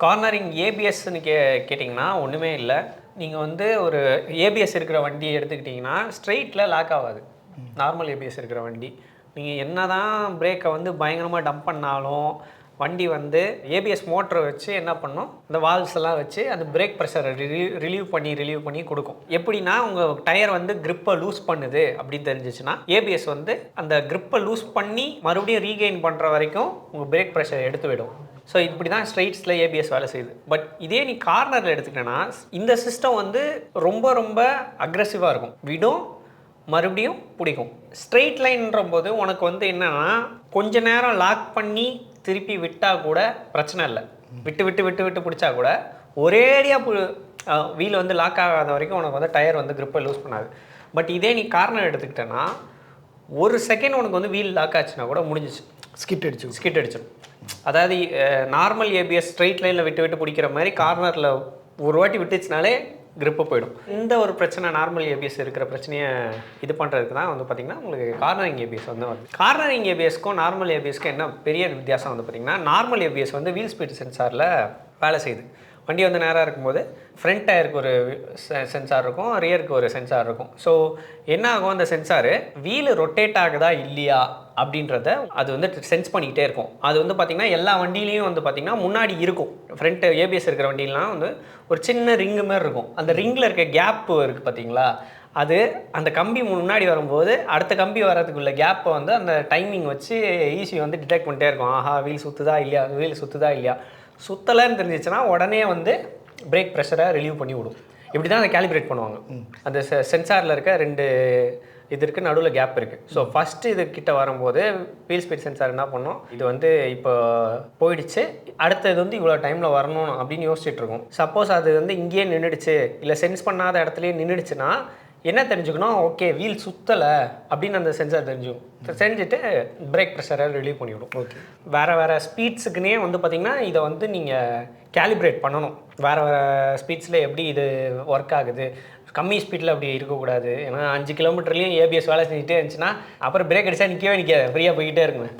Cornering ஏபிஎஸ்ன்னு கேட்டிங்கன்னா ஒன்றுமே இல்லை. நீங்கள் வந்து ஒரு ஏபிஎஸ் இருக்கிற வண்டியை எடுத்துக்கிட்டிங்கன்னா ஸ்ட்ரெயிட்டில் லாக் ஆகாது. நார்மல் ஏபிஎஸ் இருக்கிற வண்டி நீங்கள் என்ன தான் பிரேக்கை வந்து பயங்கரமாக டம்ப் பண்ணாலும் வண்டி வந்து ஏபிஎஸ் மோட்டரை வச்சு என்ன பண்ணும், இந்த வால்ஸ் எல்லாம் வச்சு அந்த பிரேக் ப்ரெஷரை ரிலீவ் பண்ணி கொடுக்கும். எப்படின்னா உங்கள் டயர் வந்து கிரிப்பை லூஸ் பண்ணுது அப்படின்னு தெரிஞ்சிச்சுன்னா ஏபிஎஸ் வந்து அந்த கிரிப்பை லூஸ் பண்ணி மறுபடியும் ரீகெயின் பண்ணுற வரைக்கும் உங்கள் பிரேக் ப்ரெஷரை எடுத்து விடும். ஸோ இப்படி தான் ஸ்ட்ரெயிட்ஸில் ஏபிஎஸ் வேலை செய்யுது. பட் இதே நீ கார்னரில் எடுத்துக்கிட்டேன்னா இந்த சிஸ்டம் வந்து ரொம்ப ரொம்ப அக்ரெசிவாக இருக்கும். விடும், மறுபடியும் பிடிக்கும். ஸ்ட்ரெயிட் லைன்ற போது உனக்கு வந்து என்னன்னா கொஞ்ச நேரம் லாக் பண்ணி திருப்பி விட்டால் கூட பிரச்சனை இல்லை. விட்டு விட்டு விட்டு விட்டு பிடிச்சா கூட ஒரேடியாக வீல் வந்து லாக் ஆகாத வரைக்கும் உனக்கு வந்து டயர் வந்து கிரிப்பை லூஸ் பண்ணாது. பட் இதே நீ கார்னர் எடுத்துக்கிட்டேன்னா ஒரு செகண்ட் உனக்கு வந்து வீல் லாக் ஆச்சுன்னா கூட முடிஞ்சிச்சு, ஸ்கிட் அடிச்சிடும். அதாவது நார்மல் ஏபிஎஸ் ஸ்ட்ரெயிட் லைனில் விட்டு விட்டு பிடிக்கிற மாதிரி கார்னரில் ஒரு வாட்டி விட்டுச்சுனாலே கிரிப்பு போயிடும். இந்த ஒரு பிரச்சனை நார்மல் ஏபிஎஸ் இருக்கிற பிரச்சனையை இது பண்ணுறதுக்கு தான் வந்து பார்த்திங்கன்னா உங்களுக்கு கார்னரிங் ஏபிஎஸ் வந்து வருது. கார்னரிங் ஏபிஎஸ்க்கும் நார்மல் ஏபிஎஸ்க்கும் என்ன பெரிய வித்தியாசம் வந்து பார்த்திங்கன்னா, நார்மல் ஏபிஎஸ் வந்து வீல் ஸ்பீட் சென்சாரில் வேலை செய்யுது. வண்டி வந்து நேராக இருக்கும்போது ஃப்ரண்ட் டயருக்கு ஒரு சென்சார் இருக்கும், ரியருக்கு ஒரு சென்சார் இருக்கும். ஸோ என்ன ஆகும், அந்த சென்சாரு வீல் ரொட்டேட் ஆகுதா இல்லையா அப்படின்றத அது வந்து சென்ஸ் பண்ணிக்கிட்டே இருக்கும். அது வந்து பார்த்திங்கன்னா எல்லா வண்டியிலையும் வந்து பார்த்திங்கன்னா முன்னாடி இருக்கும். ஃப்ரண்ட் ஏபிஎஸ் இருக்கிற வண்டியிலாம் வந்து ஒரு சின்ன ரிங்கு மாதிரி இருக்கும். அந்த ரிங்கில் இருக்க கேப்பு இருக்குது பார்த்தீங்களா, அது அந்த கம்பி முன்னாடி வரும்போது அடுத்த கம்பி வர்றதுக்குள்ள கேப்பை வந்து அந்த டைமிங் வச்சு ஈஸி வந்து டிடெக்ட் பண்ணிட்டே இருக்கும். ஆஹா வீல் சுற்றுதா இல்லையா, சுத்தலைன்னு தெரிஞ்சிச்சுன்னா உடனே வந்து பிரேக் ப்ரெஷரை ரிலீவ் பண்ணி விடும். இப்படி தான் அதை கேலிப்ரேட் பண்ணுவாங்க. அந்த சென்சாரில் இருக்க 2 இது இருக்குது, நடுவில் கேப் இருக்குது. ஸோ ஃபஸ்ட்டு இது கிட்ட வரும்போது வீல் ஸ்பீட் சென்சார் என்ன பண்ணும், இது வந்து இப்போ போயிடுச்சு, அடுத்தது வந்து இவ்வளோ டைமில் வரணும் அப்படின்னு யோசிச்சுட்டு இருக்கும். சப்போஸ் அது வந்து இங்கேயே நின்றுடுச்சு, இல்லை சென்ஸ் பண்ணாத இடத்துலையே நின்றுடுச்சுன்னா என்ன தெரிஞ்சுக்கணும், ஓகே வீல் சுற்றலை அப்படின்னு அந்த சென்சார் தெரிஞ்சுக்கும். செஞ்சுட்டு பிரேக் ப்ரெஷரை ரிலீவ் பண்ணிவிடும். ஓகே, வேறு ஸ்பீட்ஸுக்குன்னே வந்து பார்த்திங்கன்னா இதை வந்து நீங்கள் கேலிப்ரேட் பண்ணணும். வேறு ஸ்பீட்ஸில் எப்படி இது ஒர்க் ஆகுது, கம்மி ஸ்பீடில் அப்படி இருக்கக்கூடாது. ஏன்னா 5 கிலோமீட்டர்லேயும் ஏபிஎஸ் வேலை செஞ்சுட்டே இருந்துச்சுன்னா அப்புறம் பிரேக் அடிச்சா நிற்கவே ஃப்ரீயாக போய்கிட்டே இருக்குங்க.